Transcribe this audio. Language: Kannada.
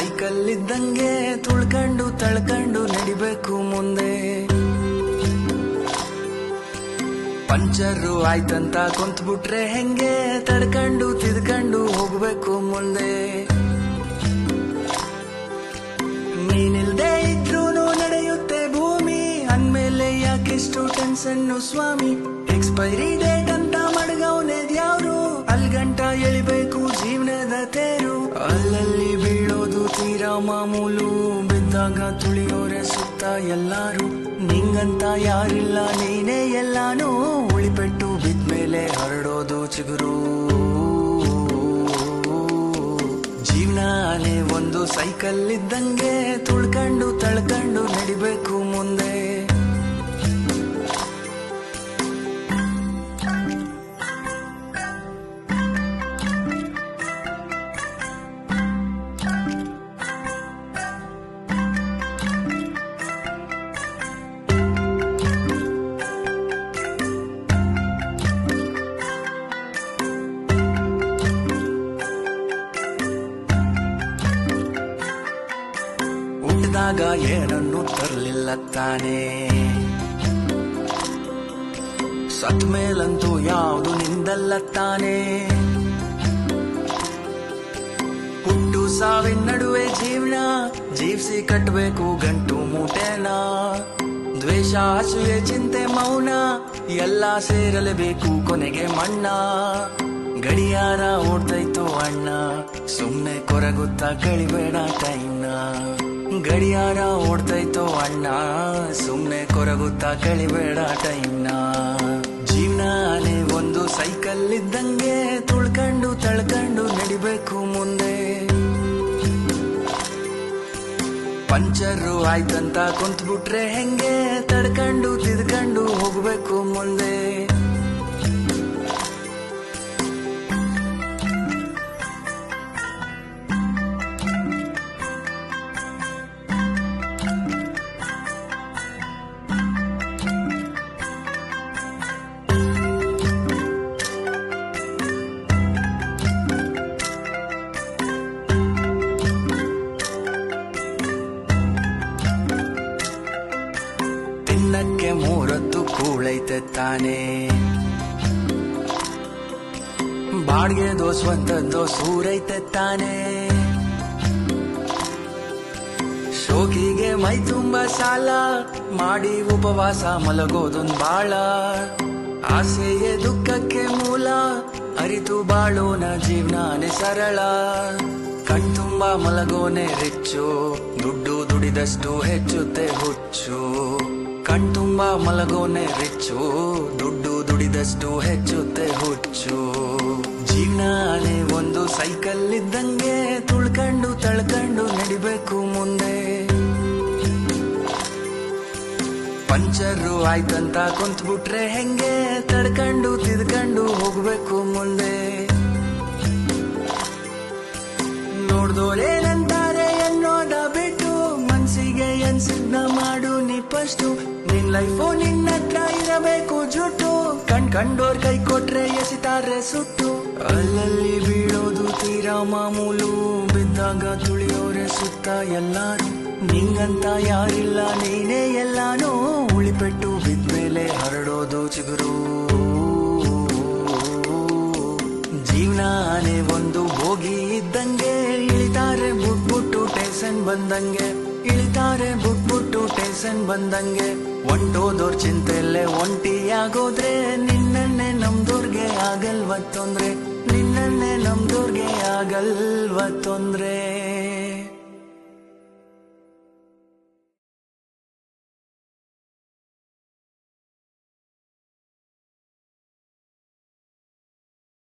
ಸೈಕಲ್ ಇದ್ದಂಗೆ ತುಳ್ಕೊಂಡು ತಳ್ಕೊಂಡು ನಡಿಬೇಕು ಮುಂದೆ. ಪಂಚರು ಆಯ್ತಂತ ಕುಂತ್ಬಿಟ್ರೆ ಹೆಂಗೆ ತಡ್ಕೊಂಡು ತಿದ್ಕೊಂಡು ಹೋಗ್ಬೇಕು ಮುಂದೆ. ನೀನಿಲ್ದೇ ಇದ್ರೂನು ನಡೆಯುತ್ತೆ ಭೂಮಿ, ಅಂದ್ಮೇಲೆ ಯಾಕೆಷ್ಟು ಟೆನ್ಷನ್ನು ಸ್ವಾಮಿ. ಎಕ್ಸ್ಪೈರಿ ಡೇಟ್ ಅಂತ ಮಡ್ಗವ್ನೆದ್ಯಾವ್ರು, ಅಲ್ಗಂಟ ಎಳಿಬೇಕು ಜೀವನದ ತೇರು. ಅಲ್ಲಲ್ಲಿ ಬೀಳೋದು ತೀರಾ ಮಾಮೂಲು, ಬಿದ್ದಾಗ ತುಳಿಯೋರೆ ಸುತ್ತ ಎಲ್ಲಾರು. ನಿಂಗಂತ ಯಾರಿಲ್ಲ ನೀನೇ ಎಲ್ಲಾನು, ಉಳಿಪೆಟ್ಟು ಬಿದ್ಮೇಲೆ ಹರಡೋದು ಚಿಗುರು. ಜೀವನಾನೇ ಒಂದು ಸೈಕಲ್ ಇದ್ದಂಗೆ ತುಳ್ಕೊಂಡು ತಳ್ಕೊಂಡು ನಡಿಬೇಕು ಮುಂದೆ. ಹುಟ್ಟಿದಾಗ ಏನನ್ನು ತರಲಿಲ್ಲ ತಾನೇ, ಸತ್ ಮೇಲಂತೂ ಯಾವುದು ನಿಂದಲ್ಲ ತಾನೇ. ಹುಟ್ಟು ಸಾವಿನ ನಡುವೆ ಜೀವನ ಜೀವಿಸಿ ಕಟ್ಟಬೇಕು ಗಂಟು ಮೂಟೆನ. ದ್ವೇಷ ಅಸೂಯೆ ಚಿಂತೆ ಮೌನ ಎಲ್ಲ ಸೇರಲೇಬೇಕು ಕೊನೆಗೆ ಮಣ್ಣ. ಗಡಿಯಾರ ಓಡ್ತೈತು ಅಣ್ಣ, ಸುಮ್ನೆ ಕೊರಗುತ್ತಾ ಕಳಿಬೇಡ ಟೈಮ್ನ. ಗಡಿಯಾರ ಓಡ್ತೈತು ಅಣ್ಣ, ಸುಮ್ನೆ ಕೊರಗುತ್ತಾ ಕಳಿಬೇಡ ಟೈಮ್ನ. ಜೀವನಾನೇ ಒಂದು ಸೈಕಲ್ ಇದ್ದಂಗೆ ತುಳ್ಕೊಂಡು ತಳ್ಕೊಂಡು ನಡಿಬೇಕು ಮುಂದೆ. ಪಂಚರು ಆಯ್ತಂತ ಕುಂತ್ಬಿಟ್ರೆ ಹೆಂಗೆ ತಡ್ಕೊಂಡು ತಿದ್ಕೊಂಡು ಹೋಗ್ಬೇಕು ಮುಂದೆ. ತಿನ್ನಕ್ಕೆ ಮೂರತ್ತು ಕೂಳೈತೆ ತಾನೇ, ಬಾಡ್ಗೆದೋ ಸ್ವಂತದ್ದೋ ಸೂರೈತೆ ತಾನೇ. ಶೋಕಿಗೆ ಮೈ ತುಂಬ ಸಾಲ ಮಾಡಿ ಉಪವಾಸ ಮಲಗೋದೊಂದು ಬಾಳ. ಆಸೆಯೇ ದುಃಖಕ್ಕೆ ಮೂಲ, ಅರಿತು ಬಾಳೋನ ಜೀವನಾನೇ ಸರಳ. ಕಣ್ತುಂಬ ಮಲಗೋನೆ ರಿಚ್ಚು, ದುಡ್ಡು ದುಡಿದಷ್ಟು ಹೆಚ್ಚುತ್ತೆ ಹುಚ್ಚು. ಕಣ್ತುಂಬ ಮಲಗೋನೆ ರಿಚ್ಚು, ದುಡ್ಡು ದುಡಿದಷ್ಟು ಹೆಚ್ಚುತ್ತೆ ಹುಚ್ಚು. ಜೀವನಾನೇ ಒಂದು ಸೈಕಲ್ ಇದ್ದಂಗೆ ತುಳ್ಕೊಂಡು ತಳ್ಕೊಂಡು ನಡಿಬೇಕು ಮುಂದೆ. ಪಂಚರು ಆಯ್ತಂತ ಕುಂತ್ಬಿಟ್ರೆ ಹೆಂಗೆ ತಡ್ಕೊಂಡು ತಿದ್ಕೊಂಡು ಹೋಗ್ಬೇಕು ಮುಂದೆ. ನೋಡ್ದೋಳೇನಂತಾರೆ ಅನ್ನೋದ ಬಿಟ್ಟು, ಮನ್ಸಿಗೆ ಎನ್ಸಿದ್ನ ಮಾಡು ನೀ ಫಸ್ಟು. ನಿನ್ ಲೈಫು ನಿನ್ನ ಹತ್ರ ಇರಬೇಕು ಜುಟ್ಟು, ಕಂಡೋರ್ ಕೈ ಕೊಟ್ರೆ ಎಸಿತಾರೆ ಸುಟ್ಟು. ಅಲ್ಲಲ್ಲಿ ಬೀಳೋದು ತೀರಾ ಮಾಮೂಲು, ಬಿದ್ದಾಗ ತುಳಿಯೋರೆ ಸುತ್ತ ಎಲ್ಲಾರು. ನಿಂಗಂತ ಯಾರಿಲ್ಲ ನೀನೇ ಎಲ್ಲಾನು, ಉಳಿಪೆಟ್ಟು ಬಿದ್ಮೇಲೆ ಹರಡೋದು ಚಿಗುರು. ಜೀವನಾನೇ ಒಂದು ಹೋಗಿ ಇದ್ದಂಗೆ, ಇಳಿತಾರೆ ಬುಟ್ಬುಟ್ಟು ಟೇಷನ್ ಬಂದಂಗೆ. ಇಳಿತಾರೆ ಬುಟ್ಬುಟ್ಟು ಟೇಷನ್ ಬಂದಂಗೆ. ಒಂಟೋದೋರ್ ಚಿಂತೆಯಲ್ಲೇ ಒಂಟಿಯಾಗೋದ್ರೆ, ನಿನ್ನನ್ನೇ ನಮ್ದೋರ್ಗೆ ಆಗಲ್ವ ತೊಂದ್ರೆ. ನಿನ್ನನ್ನೇ ನಮ್ದೋರ್ಗೆ ಆಗಲ್ವ ತೊಂದ್ರೆ.